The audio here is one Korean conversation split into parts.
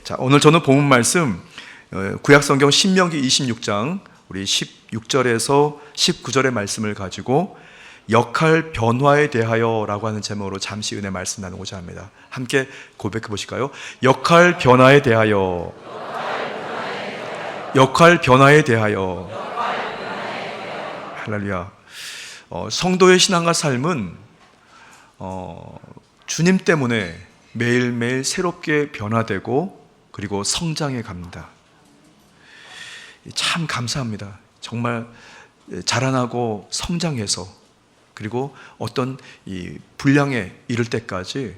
자, 오늘 저는 본문 말씀 구약성경 신명기 26장 우리 16절에서 19절의 말씀을 가지고 역할 변화에 대하여라고 하는 제목으로 잠시 은혜 말씀 나누고자 합니다. 함께 고백해 보실까요? 역할 변화에 대하여. 역할 변화에 대하여. 할렐루야. 성도의 신앙과 삶은 주님 때문에 매일매일 새롭게 변화되고 그리고 성장해 갑니다. 참 감사합니다. 정말 자라나고 성장해서 그리고 어떤 이 분량에 이를 때까지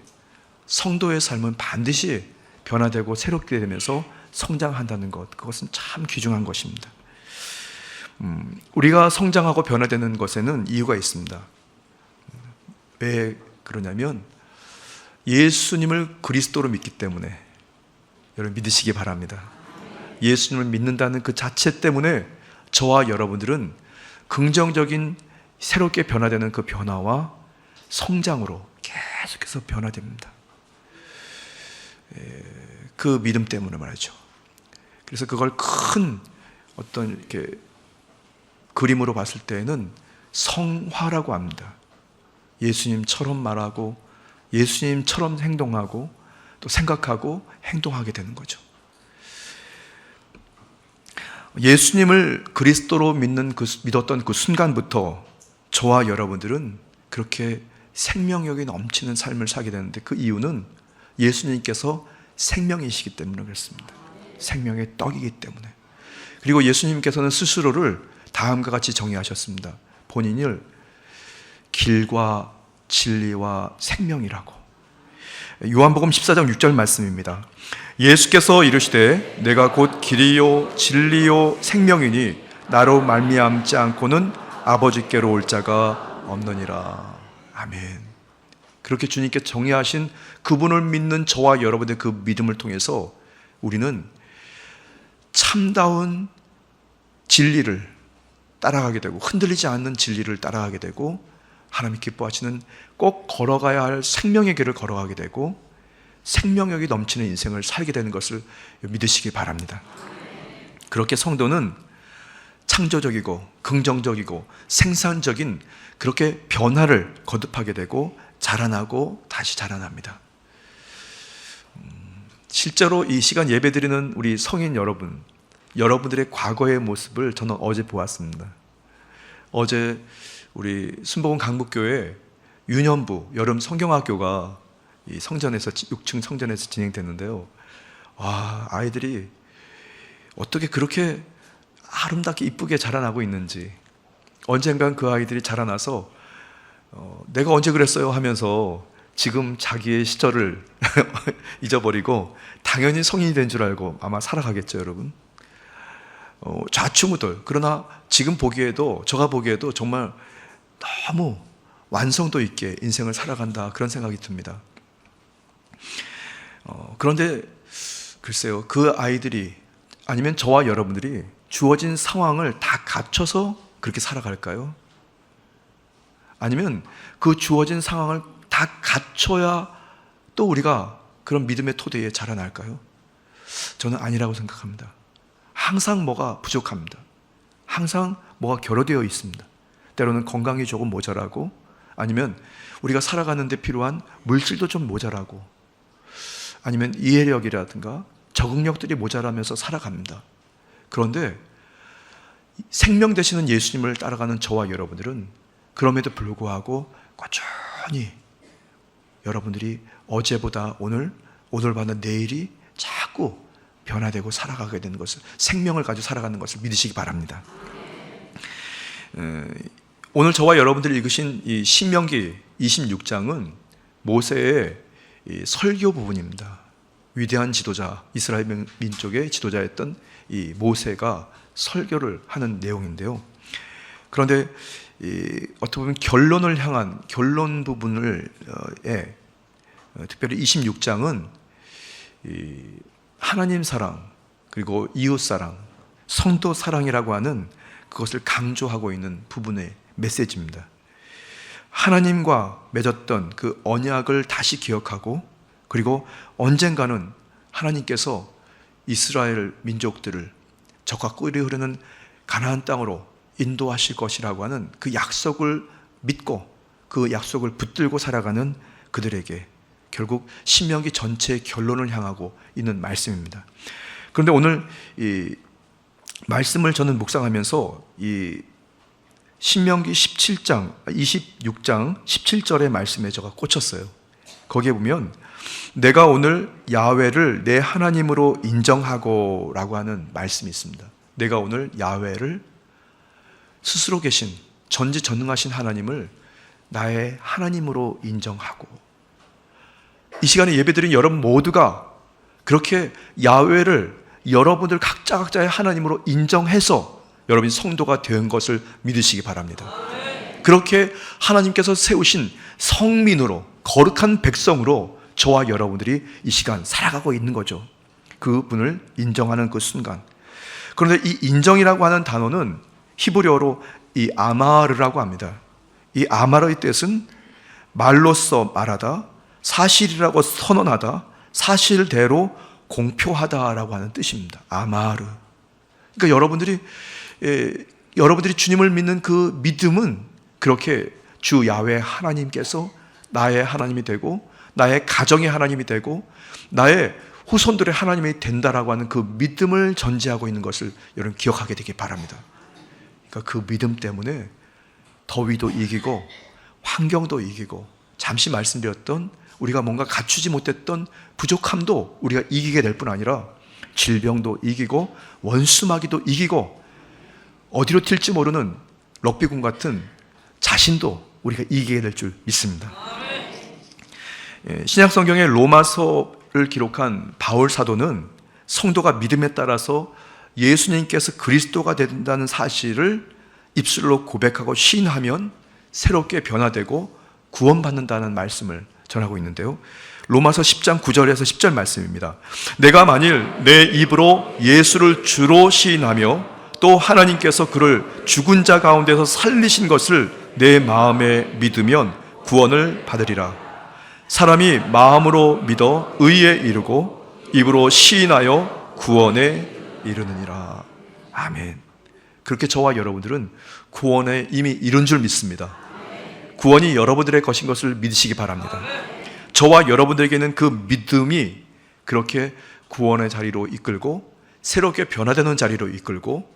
성도의 삶은 반드시 변화되고 새롭게 되면서 성장한다는 것, 그것은 참 귀중한 것입니다. 우리가 성장하고 변화되는 것에는 이유가 있습니다. 왜 그러냐면 예수님을 그리스도로 믿기 때문에, 여러분 믿으시기 바랍니다. 예수님을 믿는다는 그 자체 때문에 저와 여러분들은 긍정적인 새롭게 변화되는 그 변화와 성장으로 계속해서 변화됩니다. 그 믿음 때문에 말이죠. 그래서 그걸 큰 어떤 이렇게 그림으로 봤을 때에는 성화라고 합니다. 예수님처럼 말하고 예수님처럼 행동하고 또 생각하고 행동하게 되는 거죠. 예수님을 그리스도로 믿었던 그 순간부터 저와 여러분들은 그렇게 생명력이 넘치는 삶을 살게 되는데, 그 이유는 예수님께서 생명이시기 때문에 그렇습니다. 생명의 떡이기 때문에. 그리고 예수님께서는 스스로를 다음과 같이 정의하셨습니다. 본인을 길과 진리와 생명이라고. 요한복음 14장 6절 말씀입니다. 예수께서 이르시되 내가 곧 길이요 진리요 생명이니 나로 말미암지 않고는 아버지께로 올 자가 없느니라. 아멘. 그렇게 주님께 정의하신 그분을 믿는 저와 여러분의 그 믿음을 통해서 우리는 참다운 진리를 따라가게 되고, 흔들리지 않는 진리를 따라가게 되고, 하나님이 기뻐하시는 꼭 걸어가야 할 생명의 길을 걸어가게 되고 생명력이 넘치는 인생을 살게 되는 것을 믿으시기 바랍니다. 그렇게 성도는 창조적이고 긍정적이고 생산적인 그렇게 변화를 거듭하게 되고 자라나고 다시 자라납니다. 실제로 이 시간 예배드리는 우리 성인 여러분, 여러분들의 과거의 모습을 저는 어제 보았습니다. 어제 우리 순복음 강북교회 유년부 여름 성경학교가 이 성전에서 6층 성전에서 진행됐는데요. 와, 아이들이 어떻게 그렇게 아름답게 이쁘게 자라나고 있는지, 언젠간 그 아이들이 자라나서 내가 언제 그랬어요 하면서 지금 자기의 시절을 잊어버리고 당연히 성인이 된 줄 알고 아마 살아가겠죠, 여러분. 좌충우돌. 그러나 지금 보기에도, 제가 보기에도 정말 너무 완성도 있게 인생을 살아간다, 그런 생각이 듭니다. 그런데 글쎄요, 그 아이들이 아니면 저와 여러분들이 주어진 상황을 다 갖춰서 그렇게 살아갈까요? 아니면 그 주어진 상황을 다 갖춰야 또 우리가 그런 믿음의 토대에 자라날까요? 저는 아니라고 생각합니다. 항상 뭐가 부족합니다. 항상 뭐가 결여되어 있습니다. 때로는 건강이 조금 모자라고, 아니면 우리가 살아가는 데 필요한 물질도 좀 모자라고, 아니면 이해력이라든가 적응력들이 모자라면서 살아갑니다. 그런데 생명 되시는 예수님을 따라가는 저와 여러분들은 그럼에도 불구하고 꾸준히 여러분들이 어제보다 오늘보다 내일이 자꾸 변화되고 살아가게 되는 것을, 생명을 가지고 살아가는 것을 믿으시기 바랍니다. 오늘 저와 여러분들이 읽으신 이 신명기 26장은 모세의 이 설교 부분입니다. 위대한 지도자, 이스라엘 민족의 지도자였던 이 모세가 설교를 하는 내용인데요. 그런데 어떻게 보면 결론을 향한 결론 부분을 특별히 26장은 하나님 사랑, 그리고 이웃 사랑, 성도 사랑이라고 하는 그것을 강조하고 있는 부분의 메시지입니다. 하나님과 맺었던 그 언약을 다시 기억하고, 그리고 언젠가는 하나님께서 이스라엘 민족들을 적과 꿀이 흐르는 가나안 땅으로 인도하실 것이라고 하는 그 약속을 믿고 그 약속을 붙들고 살아가는 그들에게 결국 신명기 전체의 결론을 향하고 있는 말씀입니다. 그런데 오늘 이 말씀을 저는 묵상하면서 이 신명기 26장 17절의 말씀에 제가 꽂혔어요. 거기에 보면 내가 오늘 야훼를 내 하나님으로 인정하고 라고 하는 말씀이 있습니다. 내가 오늘 야훼를 스스로 계신 전지전능하신 하나님을 나의 하나님으로 인정하고, 이 시간에 예배드린 여러분 모두가 그렇게 야훼를 여러분들 각자의 하나님으로 인정해서 여러분이 성도가 된 것을 믿으시기 바랍니다. 그렇게 하나님께서 세우신 성민으로, 거룩한 백성으로 저와 여러분들이 이 시간 살아가고 있는 거죠. 그분을 인정하는 그 순간. 그런데 이 인정이라고 하는 단어는 히브리어로 이 아마르라고 합니다. 이 아마르의 뜻은 말로써 말하다, 사실이라고 선언하다, 사실대로 공표하다라고 하는 뜻입니다. 아마르. 그러니까 여러분들이 주님을 믿는 그 믿음은 그렇게 주 야훼 하나님께서 나의 하나님이 되고 나의 가정의 하나님이 되고 나의 후손들의 하나님이 된다라고 하는 그 믿음을 전제하고 있는 것을 여러분 기억하게 되기 바랍니다. 그러니까 그 믿음 때문에 더위도 이기고 환경도 이기고, 잠시 말씀드렸던 우리가 뭔가 갖추지 못했던 부족함도 우리가 이기게 될 뿐 아니라 질병도 이기고 원수마귀도 이기고 어디로 튈지 모르는 럭비공 같은 자신도 우리가 이기게 될 줄 믿습니다. 신약 성경의 로마서를 기록한 바울 사도는 성도가 믿음에 따라서 예수님께서 그리스도가 된다는 사실을 입술로 고백하고 시인하면 새롭게 변화되고 구원받는다는 말씀을 전하고 있는데요. 로마서 10장 9절에서 10절 말씀입니다. 내가 만일 내 입으로 예수를 주로 시인하며 또 하나님께서 그를 죽은 자 가운데서 살리신 것을 내 마음에 믿으면 구원을 받으리라. 사람이 마음으로 믿어 의에 이르고 입으로 시인하여 구원에 이르느니라. 아멘. 그렇게 저와 여러분들은 구원에 이미 이룬 줄 믿습니다. 구원이 여러분들의 것인 것을 믿으시기 바랍니다. 저와 여러분들에게는 그 믿음이 그렇게 구원의 자리로 이끌고 새롭게 변화되는 자리로 이끌고,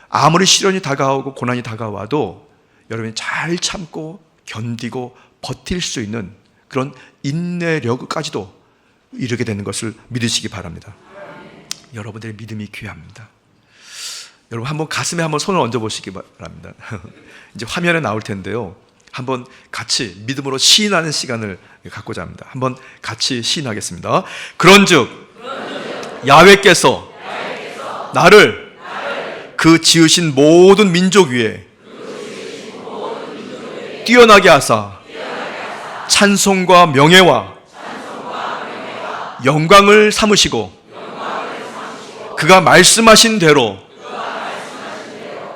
아무리 시련이 다가오고 고난이 다가와도 여러분이 잘 참고 견디고 버틸 수 있는 그런 인내력까지도 이르게 되는 것을 믿으시기 바랍니다. 여러분들의 믿음이 귀합니다. 여러분 한번 가슴에 한번 손을 얹어 보시기 바랍니다. 이제 화면에 나올 텐데요. 한번 같이 믿음으로 시인하는 시간을 갖고자 합니다. 한번 같이 시인하겠습니다. 그런즉 야훼께서 나를 그 지으신 모든 민족 위에 뛰어나게 하사 찬송과 명예와 영광을 삼으시고 그가 말씀하신 대로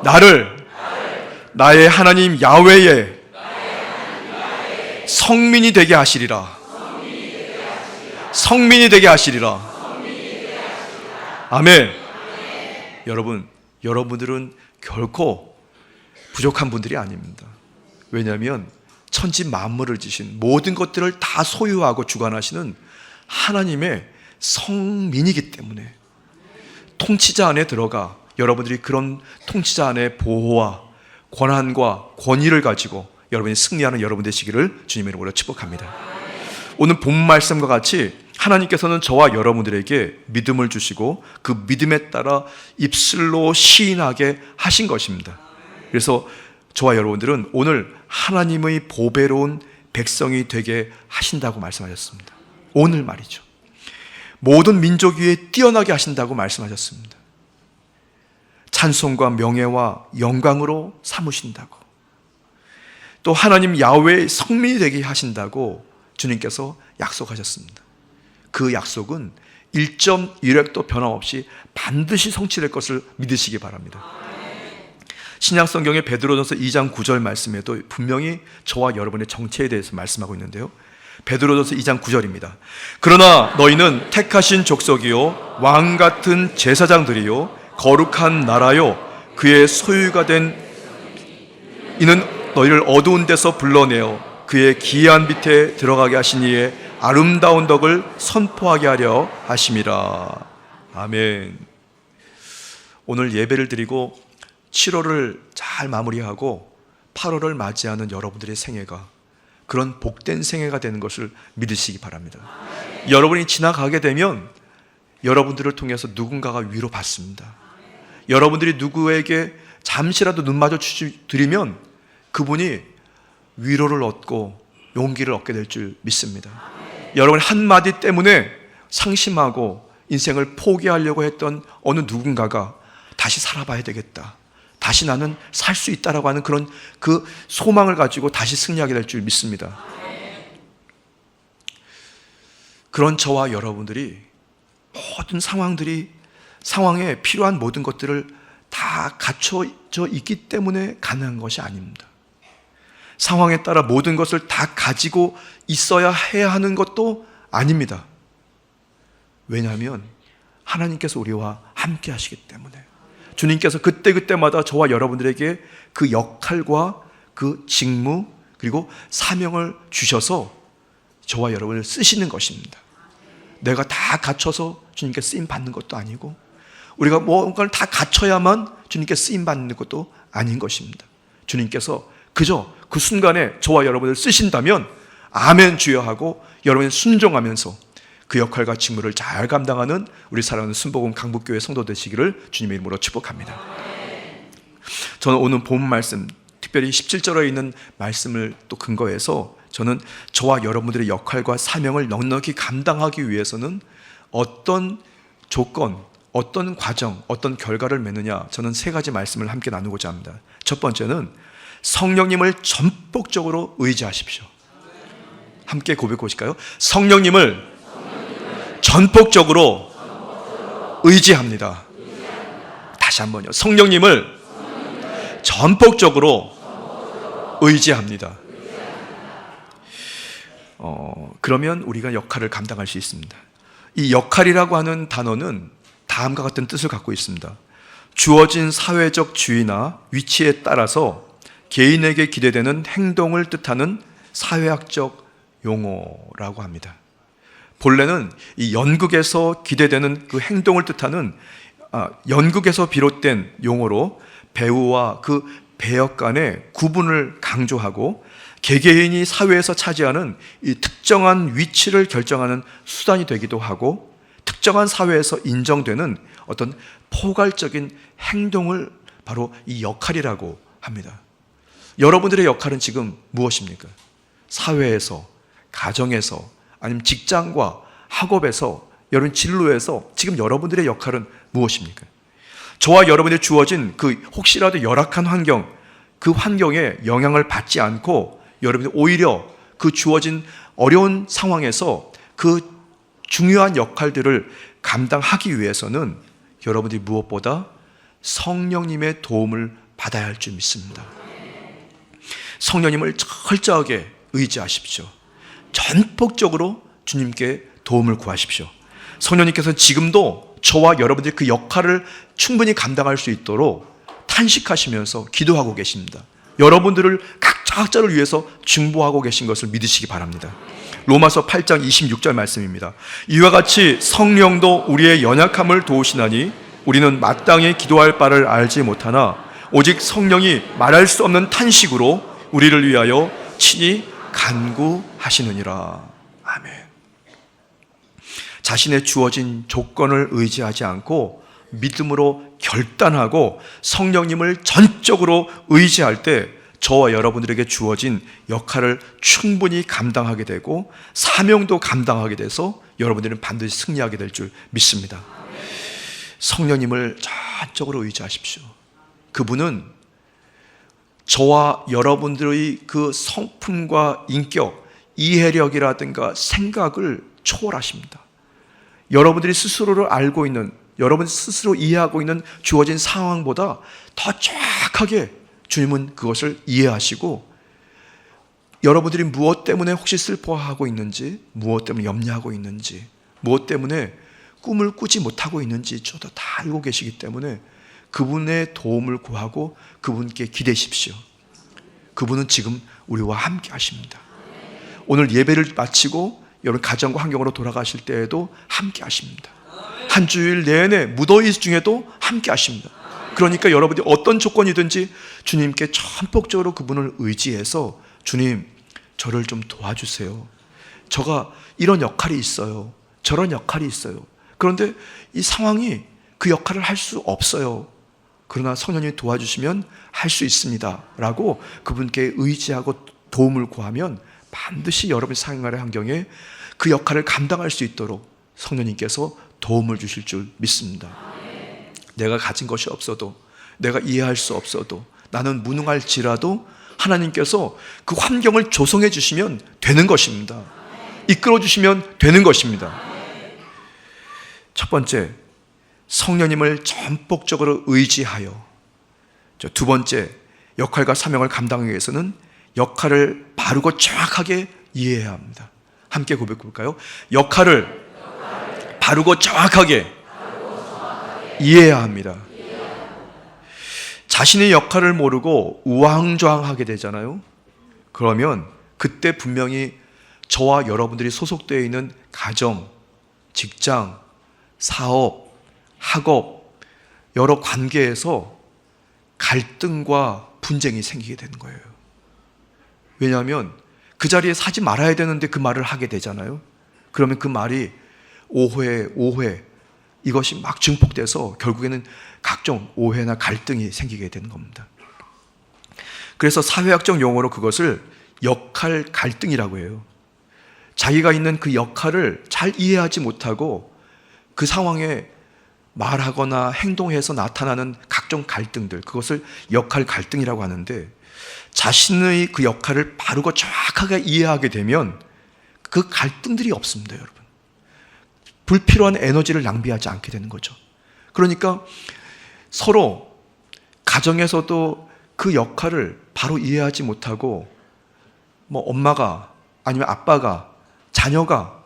나를 나의 하나님 야훼의 성민이 되게 하시리라. 성민이 되게 하시리라. 아멘. 여러분들은 결코 부족한 분들이 아닙니다. 왜냐하면 천지 만물을 지신 모든 것들을 다 소유하고 주관하시는 하나님의 성민이기 때문에 통치자 안에 들어가 여러분들이 그런 통치자 안에 보호와 권한과 권위를 가지고 여러분이 승리하는 여러분 되시기를 주님의 이름으로 축복합니다. 오늘 본 말씀과 같이 하나님께서는 저와 여러분들에게 믿음을 주시고 그 믿음에 따라 입술로 시인하게 하신 것입니다. 그래서 저와 여러분들은 오늘 하나님의 보배로운 백성이 되게 하신다고 말씀하셨습니다. 오늘 말이죠. 모든 민족 위에 뛰어나게 하신다고 말씀하셨습니다. 찬송과 명예와 영광으로 삼으신다고, 또 하나님 야훼의 성민이 되게 하신다고 주님께서 약속하셨습니다. 그 약속은 1.1획도 변함없이 반드시 성취될 것을 믿으시기 바랍니다. 신약 성경의 베드로전서 2장 9절 말씀에도 분명히 저와 여러분의 정체에 대해서 말씀하고 있는데요. 베드로전서 2장 9절입니다. 그러나 너희는 택하신 족속이요 왕 같은 제사장들이요 거룩한 나라요 그의 소유가 된 이는 너희를 어두운 데서 불러내어 그의 기이한 빛에 들어가게 하신 이의 아름다운 덕을 선포하게 하려 하심이라. 아멘. 오늘 예배를 드리고 7월을 잘 마무리하고 8월을 맞이하는 여러분들의 생애가 그런 복된 생애가 되는 것을 믿으시기 바랍니다. 여러분이 지나가게 되면 여러분들을 통해서 누군가가 위로받습니다. 여러분들이 누구에게 잠시라도 눈 마주 드리면 그분이 위로를 얻고 용기를 얻게 될 줄 믿습니다. 여러분 한마디 때문에 상심하고 인생을 포기하려고 했던 어느 누군가가 다시 살아봐야 되겠다, 다시 나는 살 수 있다라고 하는 그런 그 소망을 가지고 다시 승리하게 될 줄 믿습니다. 그런 저와 여러분들이 모든 상황에 필요한 모든 것들을 다 갖춰져 있기 때문에 가능한 것이 아닙니다. 상황에 따라 모든 것을 다 가지고 있어야 해야 하는 것도 아닙니다. 왜냐하면 하나님께서 우리와 함께 하시기 때문에 주님께서 그때그때마다 저와 여러분들에게 그 역할과 그 직무 그리고 사명을 주셔서 저와 여러분을 쓰시는 것입니다. 내가 다 갖춰서 주님께 쓰임 받는 것도 아니고 우리가 뭔가를 다 갖춰야만 주님께 쓰임 받는 것도 아닌 것입니다. 주님께서 그저 그 순간에 저와 여러분을 쓰신다면 아멘 주여 하고 여러분이 순종하면서 그 역할과 직무를 잘 감당하는 우리 사랑하는 순복음 강북교회 성도 되시기를 주님의 이름으로 축복합니다. 저는 오늘 본 말씀, 특별히 17절에 있는 말씀을 또 근거해서 저는 저와 여러분들의 역할과 사명을 넉넉히 감당하기 위해서는 어떤 조건, 어떤 과정, 어떤 결과를 맺느냐, 저는 세 가지 말씀을 함께 나누고자 합니다. 첫 번째는 성령님을 전폭적으로 의지하십시오. 함께 고백해 보실까요? 성령님을 전폭적으로 의지합니다. 다시 한번요. 성령님을 전폭적으로 의지합니다. 그러면 우리가 역할을 감당할 수 있습니다. 이 역할이라고 하는 단어는 다음과 같은 뜻을 갖고 있습니다. 주어진 사회적 지위나 위치에 따라서 개인에게 기대되는 행동을 뜻하는 사회학적 용어라고 합니다. 본래는 이 연극에서 기대되는 그 행동을 뜻하는 연극에서 비롯된 용어로 배우와 그 배역 간의 구분을 강조하고 개개인이 사회에서 차지하는 이 특정한 위치를 결정하는 수단이 되기도 하고 특정한 사회에서 인정되는 어떤 포괄적인 행동을 바로 이 역할이라고 합니다. 여러분들의 역할은 지금 무엇입니까? 사회에서, 가정에서, 아니면 직장과 학업에서, 여러분 진로에서 지금 여러분들의 역할은 무엇입니까? 저와 여러분이 주어진 그 혹시라도 열악한 환경, 그 환경에 영향을 받지 않고 여러분이 오히려 그 주어진 어려운 상황에서 그 중요한 역할들을 감당하기 위해서는 여러분들이 무엇보다 성령님의 도움을 받아야 할 줄 믿습니다. 성령님을 철저하게 의지하십시오. 전폭적으로 주님께 도움을 구하십시오. 성령님께서 지금도 저와 여러분들이 그 역할을 충분히 감당할 수 있도록 탄식하시면서 기도하고 계십니다. 여러분들을 각자를 위해서 중보하고 계신 것을 믿으시기 바랍니다. 로마서 8장 26절 말씀입니다. 이와 같이 성령도 우리의 연약함을 도우시나니 우리는 마땅히 기도할 바를 알지 못하나 오직 성령이 말할 수 없는 탄식으로 우리를 위하여 친히 간구하시느니라. 아멘. 자신의 주어진 조건을 의지하지 않고 믿음으로 결단하고 성령님을 전적으로 의지할 때 저와 여러분들에게 주어진 역할을 충분히 감당하게 되고 사명도 감당하게 돼서 여러분들은 반드시 승리하게 될 줄 믿습니다. 성령님을 전적으로 의지하십시오. 그분은 저와 여러분들의 그 성품과 인격, 이해력이라든가 생각을 초월하십니다. 여러분들이 스스로를 알고 있는, 여러분 스스로 이해하고 있는 주어진 상황보다 더 정확하게 주님은 그것을 이해하시고 여러분들이 무엇 때문에 혹시 슬퍼하고 있는지, 무엇 때문에 염려하고 있는지, 무엇 때문에 꿈을 꾸지 못하고 있는지 저도 다 알고 계시기 때문에 그분의 도움을 구하고 그분께 기대십시오. 그분은 지금 우리와 함께 하십니다. 오늘 예배를 마치고 여러분 가정과 환경으로 돌아가실 때에도 함께 하십니다. 한 주일 내내 무더위 중에도 함께 하십니다. 그러니까 여러분이 어떤 조건이든지 주님께 전폭적으로 그분을 의지해서 주님, 저를 좀 도와주세요. 저가 이런 역할이 있어요. 저런 역할이 있어요. 그런데 이 상황이 그 역할을 할 수 없어요. 그러나 성령님이 도와주시면 할 수 있습니다 라고 그분께 의지하고 도움을 구하면 반드시 여러분의 생활의 환경에 그 역할을 감당할 수 있도록 성령님께서 도움을 주실 줄 믿습니다. 내가 가진 것이 없어도, 내가 이해할 수 없어도, 나는 무능할지라도 하나님께서 그 환경을 조성해 주시면 되는 것입니다. 이끌어 주시면 되는 것입니다. 첫 번째, 성령님을 전폭적으로 의지하여. 두 번째, 역할과 사명을 감당하기 위해서는 역할을 바르고 정확하게 이해해야 합니다. 함께 고백해 볼까요? 역할을 바르고 정확하게 이해해야 합니다. 자신의 역할을 모르고 우왕좌왕하게 되잖아요. 그러면 그때 분명히 저와 여러분들이 소속되어 있는 가정, 직장, 사업, 학업, 여러 관계에서 갈등과 분쟁이 생기게 되는 거예요. 왜냐하면 그 자리에 사지 말아야 되는데 그 말을 하게 되잖아요. 그러면 그 말이 오해 이것이 막 증폭돼서 결국에는 각종 오해나 갈등이 생기게 되는 겁니다. 그래서 사회학적 용어로 그것을 역할 갈등이라고 해요. 자기가 있는 그 역할을 잘 이해하지 못하고 그 상황에 말하거나 행동해서 나타나는 각종 갈등들, 그것을 역할 갈등이라고 하는데, 자신의 그 역할을 바르고 정확하게 이해하게 되면 그 갈등들이 없습니다, 여러분. 불필요한 에너지를 낭비하지 않게 되는 거죠. 그러니까 서로 가정에서도 그 역할을 바로 이해하지 못하고 엄마가 아니면 아빠가, 자녀가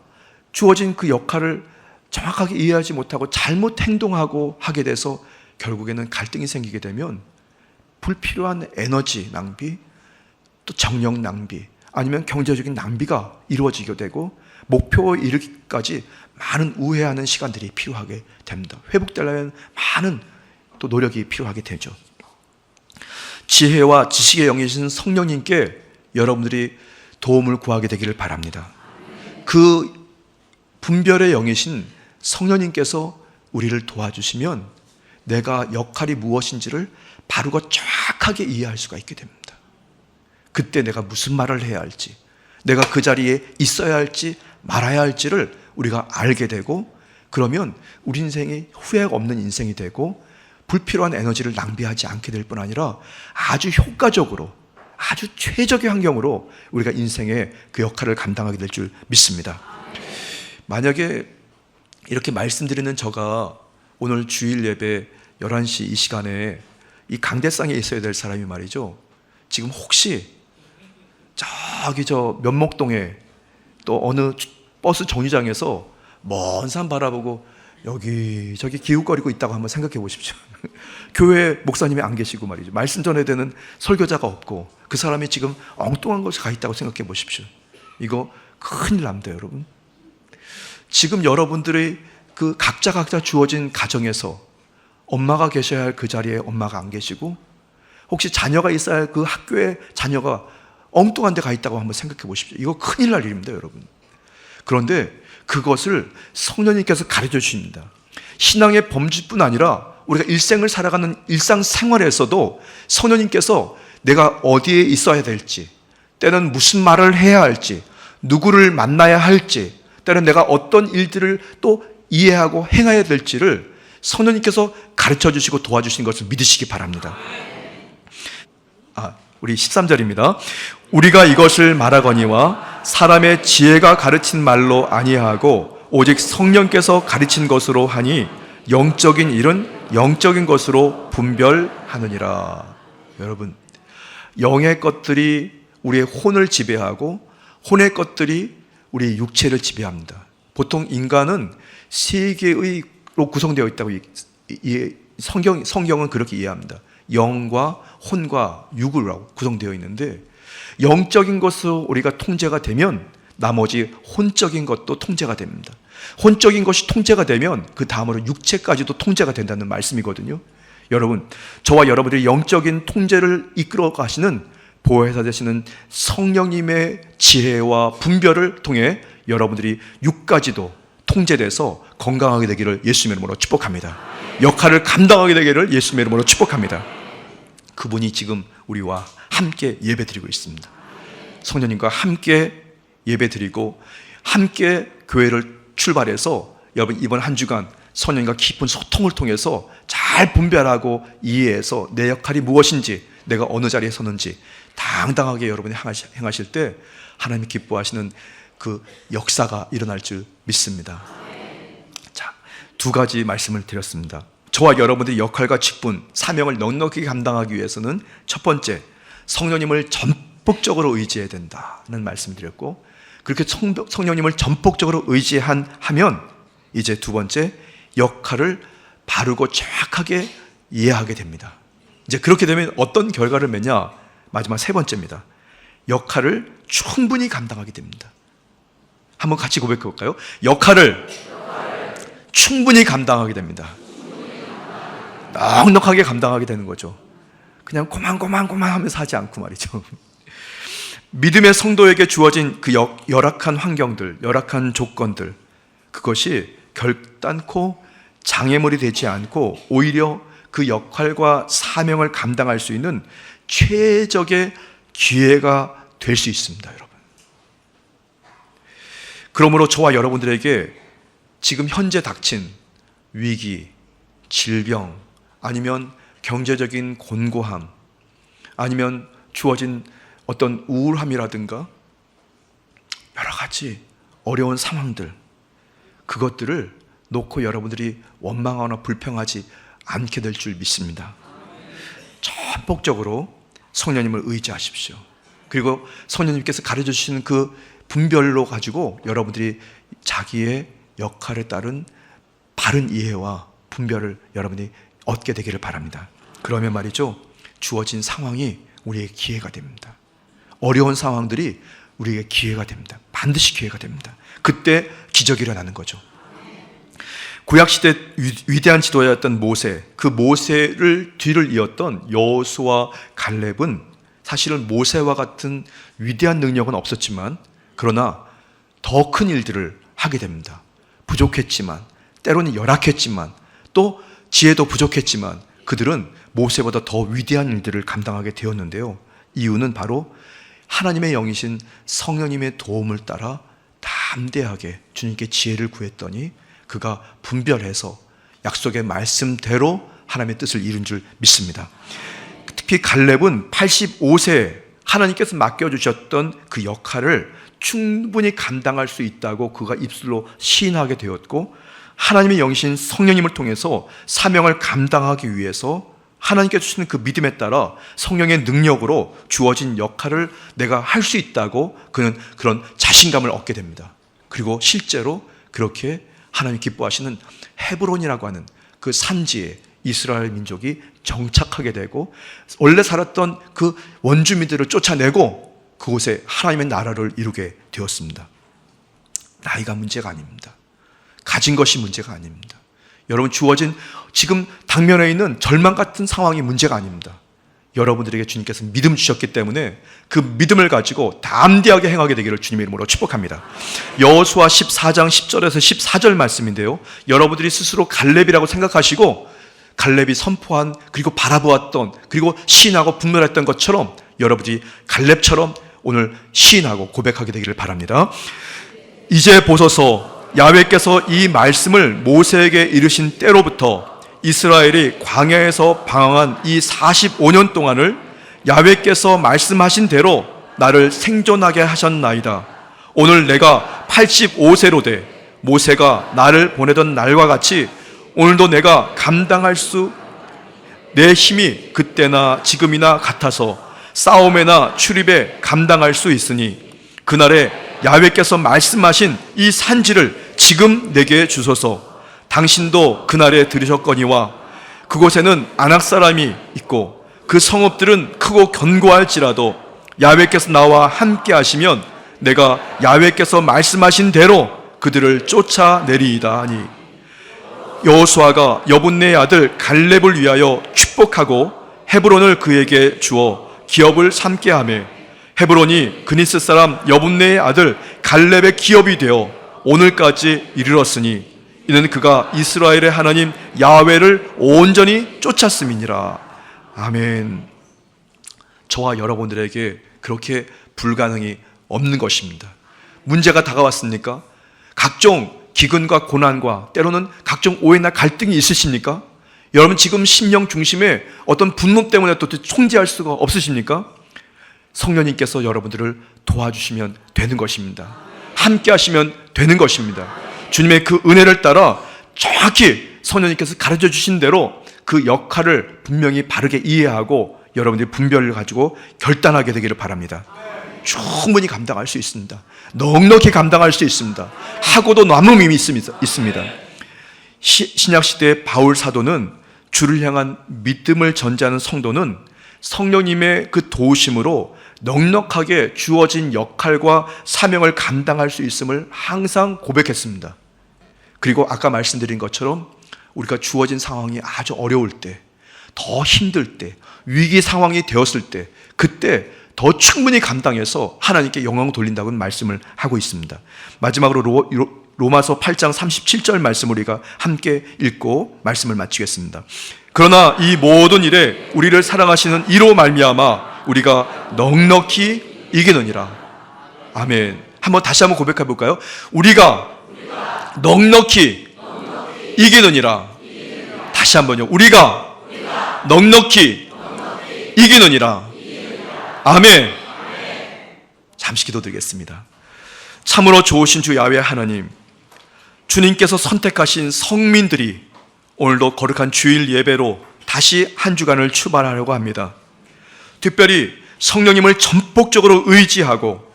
주어진 그 역할을 정확하게 이해하지 못하고 잘못 행동하고 하게 돼서 결국에는 갈등이 생기게 되면 불필요한 에너지 낭비, 또 정력 낭비, 아니면 경제적인 낭비가 이루어지게 되고 목표에 이르기까지 많은 우회하는 시간들이 필요하게 됩니다. 회복되려면 많은 또 노력이 필요하게 되죠. 지혜와 지식의 영이신 성령님께 여러분들이 도움을 구하게 되기를 바랍니다. 그 분별의 영이신 성령님께서 우리를 도와주시면 내가 역할이 무엇인지를 바르고 정확하게 이해할 수가 있게 됩니다. 그때 내가 무슨 말을 해야 할지, 내가 그 자리에 있어야 할지 말아야 할지를 우리가 알게 되고, 그러면 우리 인생이 후회가 없는 인생이 되고 불필요한 에너지를 낭비하지 않게 될 뿐 아니라 아주 효과적으로, 아주 최적의 환경으로 우리가 인생의 그 역할을 감당하게 될 줄 믿습니다. 만약에 이렇게 말씀드리는 저가 오늘 주일 예배 11시 이 시간에 이 강대상에 있어야 될 사람이 말이죠, 지금 혹시 저기 저 면목동에 또 어느 버스 정류장에서 먼 산 바라보고 여기저기 기웃거리고 있다고 한번 생각해 보십시오. 교회 목사님이 안 계시고 말이죠, 말씀 전해야 되는 설교자가 없고 그 사람이 지금 엉뚱한 곳에 가 있다고 생각해 보십시오. 이거 큰일 납니다, 여러분. 지금 여러분들의 그 각자 주어진 가정에서 엄마가 계셔야 할 그 자리에 엄마가 안 계시고, 혹시 자녀가 있어야 할 그 학교에 자녀가 엉뚱한 데 가 있다고 한번 생각해 보십시오. 이거 큰일 날 일입니다, 여러분. 그런데 그것을 성령님께서 가르쳐 주십니다. 신앙의 범주뿐 아니라 우리가 일생을 살아가는 일상생활에서도 성령님께서 내가 어디에 있어야 될지, 때는 무슨 말을 해야 할지, 누구를 만나야 할지, 때는 내가 어떤 일들을 또 이해하고 행해야 될지를 성령님께서 가르쳐 주시고 도와주신 것을 믿으시기 바랍니다. 우리 13절입니다. 우리가 이것을 말하거니와 사람의 지혜가 가르친 말로 아니하고 오직 성령께서 가르친 것으로 하니 영적인 일은 영적인 것으로 분별하느니라. 여러분, 영의 것들이 우리의 혼을 지배하고 혼의 것들이 우리의 육체를 지배합니다. 보통 인간은 세 개의로 구성되어 있다고 성경은 그렇게 이해합니다. 영과 혼과 육으로 구성되어 있는데, 영적인 것으로 우리가 통제가 되면 나머지 혼적인 것도 통제가 됩니다. 혼적인 것이 통제가 되면 그 다음으로 육체까지도 통제가 된다는 말씀이거든요. 여러분, 저와 여러분들이 영적인 통제를 이끌어 가시는 보혜사 되시는 성령님의 지혜와 분별을 통해 여러분들이 육까지도 통제돼서 건강하게 되기를 예수님의 이름으로 축복합니다. 역할을 감당하게 되기를 예수님의 이름으로 축복합니다. 그분이 지금 우리와 함께 예배드리고 있습니다. 성령님과 함께 예배드리고 함께 교회를 출발해서 여러분 이번 한 주간 성령님과 깊은 소통을 통해서 잘 분별하고 이해해서 내 역할이 무엇인지, 내가 어느 자리에 서는지 당당하게 여러분이 행하실 때 하나님이 기뻐하시는 그 역사가 일어날 줄 믿습니다. 자, 두 가지 말씀을 드렸습니다. 저와 여러분들의 역할과 직분, 사명을 넉넉히 감당하기 위해서는 첫 번째, 성령님을 전폭적으로 의지해야 된다는 말씀을 드렸고, 그렇게 성령님을 전폭적으로 의지하면 이제 두 번째, 역할을 바르고 정확하게 이해하게 됩니다. 이제 그렇게 되면 어떤 결과를 맺냐? 마지막 세 번째입니다. 역할을 충분히 감당하게 됩니다. 한번 같이 고백해 볼까요? 역할을 충분히 감당하게 됩니다. 넉넉하게 감당하게 되는 거죠. 그냥 고만 하면서 하지 않고 말이죠. 믿음의 성도에게 주어진 그 열악한 환경들, 열악한 조건들, 그것이 결단코 장애물이 되지 않고 오히려 그 역할과 사명을 감당할 수 있는 최적의 기회가 될 수 있습니다, 여러분. 그러므로 저와 여러분들에게 지금 현재 닥친 위기, 질병, 아니면 경제적인 곤고함, 아니면 주어진 어떤 우울함이라든가 여러 가지 어려운 상황들, 그것들을 놓고 여러분들이 원망하거나 불평하지 않게 될 줄 믿습니다. 전폭적으로 성령님을 의지하십시오. 그리고 성령님께서 가르쳐 주시는 그 분별로 가지고 여러분들이 자기의 역할에 따른 바른 이해와 분별을 여러분이 얻게 되기를 바랍니다. 그러면 말이죠, 주어진 상황이 우리의 기회가 됩니다. 어려운 상황들이 우리에게 기회가 됩니다. 반드시 기회가 됩니다. 그때 기적이 일어나는 거죠. 구약시대 위대한 지도자였던 모세, 그 모세를 뒤를 이었던 여호수아 갈렙은 사실은 모세와 같은 위대한 능력은 없었지만, 그러나 더 큰 일들을 하게 됩니다. 부족했지만, 때로는 열악했지만, 또 지혜도 부족했지만 그들은 모세보다 더 위대한 일들을 감당하게 되었는데요. 이유는 바로 하나님의 영이신 성령님의 도움을 따라 담대하게 주님께 지혜를 구했더니 그가 분별해서 약속의 말씀대로 하나님의 뜻을 이룬 줄 믿습니다. 특히 갈렙은 85세 하나님께서 맡겨주셨던 그 역할을 충분히 감당할 수 있다고 그가 입술로 시인하게 되었고, 하나님의 영이신 성령님을 통해서 사명을 감당하기 위해서 하나님께서 주시는 그 믿음에 따라 성령의 능력으로 주어진 역할을 내가 할 수 있다고 그는 그런 자신감을 얻게 됩니다. 그리고 실제로 그렇게 하나님 기뻐하시는 헤브론이라고 하는 그 산지에 이스라엘 민족이 정착하게 되고, 원래 살았던 그 원주민들을 쫓아내고 그곳에 하나님의 나라를 이루게 되었습니다. 나이가 문제가 아닙니다. 가진 것이 문제가 아닙니다. 여러분, 주어진 지금 당면에 있는 절망 같은 상황이 문제가 아닙니다. 여러분들에게 주님께서 믿음 주셨기 때문에 그 믿음을 가지고 담대하게 행하게 되기를 주님의 이름으로 축복합니다. 여호수아 14장 10절에서 14절 말씀인데요, 여러분들이 스스로 갈렙이라고 생각하시고 갈렙이 선포한, 그리고 바라보았던, 그리고 시인하고 분별했던 것처럼 여러분들이 갈렙처럼 오늘 시인하고 고백하게 되기를 바랍니다. 이제 보소서, 야훼께서 이 말씀을 모세에게 이르신 때로부터 이스라엘이 광야에서 방황한 이 45년 동안을 야훼께서 말씀하신 대로 나를 생존하게 하셨나이다. 오늘 내가 85세로 돼 모세가 나를 보내던 날과 같이 오늘도 내가 감당할 수, 내 힘이 그때나 지금이나 같아서 싸움에나 출입에 감당할 수 있으니 그날에 야훼께서 말씀하신 이 산지를 지금 내게 주소서. 당신도 그날에 들으셨거니와 그곳에는 아낙 사람이 있고 그 성읍들은 크고 견고할지라도 야훼께서 나와 함께 하시면 내가 야훼께서 말씀하신 대로 그들을 쫓아내리이다 하니 여호수아가 여분네의 아들 갈렙을 위하여 축복하고 헤브론을 그에게 주어 기업을 삼게 하며 헤브론이 그니스 사람 여분네의 아들 갈렙의 기업이 되어 오늘까지 이르렀으니 이는 그가 이스라엘의 하나님 야훼를 온전히 쫓았음이니라. 아멘. 저와 여러분들에게 그렇게 불가능이 없는 것입니다. 문제가 다가왔습니까? 각종 기근과 고난과 때로는 각종 오해나 갈등이 있으십니까? 여러분 지금 심령 중심에 어떤 분노 때문에 또 통제할 수가 없으십니까? 성령님께서 여러분들을 도와주시면 되는 것입니다. 함께 하시면 되는 것입니다. 주님의 그 은혜를 따라 정확히 성령님께서 가르쳐 주신 대로 그 역할을 분명히 바르게 이해하고 여러분들이 분별을 가지고 결단하게 되기를 바랍니다. 충분히 감당할 수 있습니다. 넉넉히 감당할 수 있습니다. 하고도 남는 힘이 있습니다. 신약시대의 바울 사도는 주를 향한 믿음을 전제하는 성도는 성령님의 그 도우심으로 넉넉하게 주어진 역할과 사명을 감당할 수 있음을 항상 고백했습니다. 그리고 아까 말씀드린 것처럼 우리가 주어진 상황이 아주 어려울 때, 더 힘들 때, 위기 상황이 되었을 때, 그때 더 충분히 감당해서 하나님께 영광을 돌린다고 말씀을 하고 있습니다. 마지막으로 로마서 8장 37절 말씀을 우리가 함께 읽고 말씀을 마치겠습니다. 그러나 이 모든 일에 우리를 사랑하시는 이로 말미암아 우리가 넉넉히 이기느니라. 아멘. 한번 다시 한번 고백해 볼까요? 우리가 넉넉히 이기느니라. 다시 한번요. 우리가 넉넉히 이기느니라. 아멘. 잠시 기도드리겠습니다. 참으로 좋으신 주 야훼 하나님, 주님께서 선택하신 성민들이 오늘도 거룩한 주일 예배로 다시 한 주간을 출발하려고 합니다. 특별히 성령님을 전폭적으로 의지하고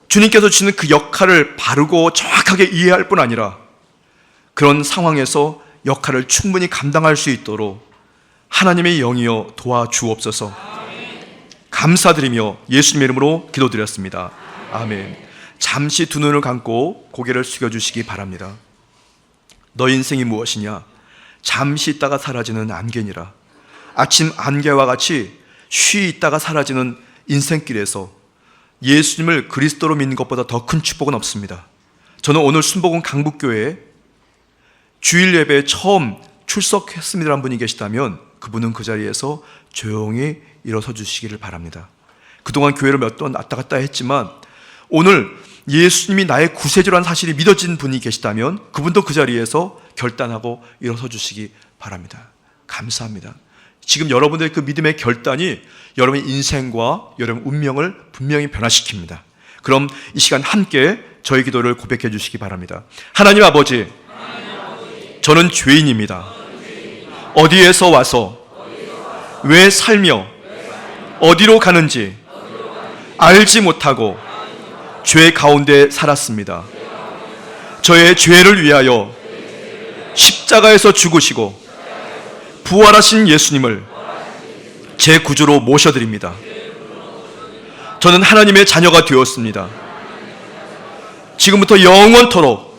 주님께서 주시는 그 역할을 바르고 정확하게 이해할 뿐 아니라 그런 상황에서 역할을 충분히 감당할 수 있도록 하나님의 영이여 도와주옵소서. 감사드리며 예수님의 이름으로 기도드렸습니다. 아멘. 잠시 두 눈을 감고 고개를 숙여주시기 바랍니다. 너 인생이 무엇이냐? 잠시 있다가 사라지는 안개니라. 아침 안개와 같이 쉬 있다가 사라지는 인생길에서 예수님을 그리스도로 믿는 것보다 더 큰 축복은 없습니다. 저는 오늘 순복음 강북교회에 주일 예배에 처음 출석했습니다라는 분이 계시다면 그분은 그 자리에서 조용히 일어서 주시기를 바랍니다. 그동안 교회를 몇 번 왔다 갔다 했지만 오늘 예수님이 나의 구세주라는 사실이 믿어진 분이 계시다면 그분도 그 자리에서 결단하고 일어서 주시기 바랍니다. 감사합니다. 지금 여러분들의 그 믿음의 결단이 여러분의 인생과 여러분의 운명을 분명히 변화시킵니다. 그럼 이 시간 함께 저희 기도를 고백해 주시기 바랍니다. 하나님 아버지, 저는 죄인입니다. 어디에서 와서 왜 살며 어디로 가는지 알지 못하고 죄 가운데 살았습니다. 저의 죄를 위하여 십자가에서 죽으시고 부활하신 예수님을 제 구주로 모셔드립니다. 저는 하나님의 자녀가 되었습니다. 지금부터 영원토록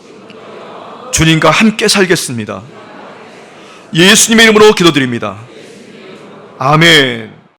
주님과 함께 살겠습니다. 예수님의 이름으로 기도드립니다. 아멘.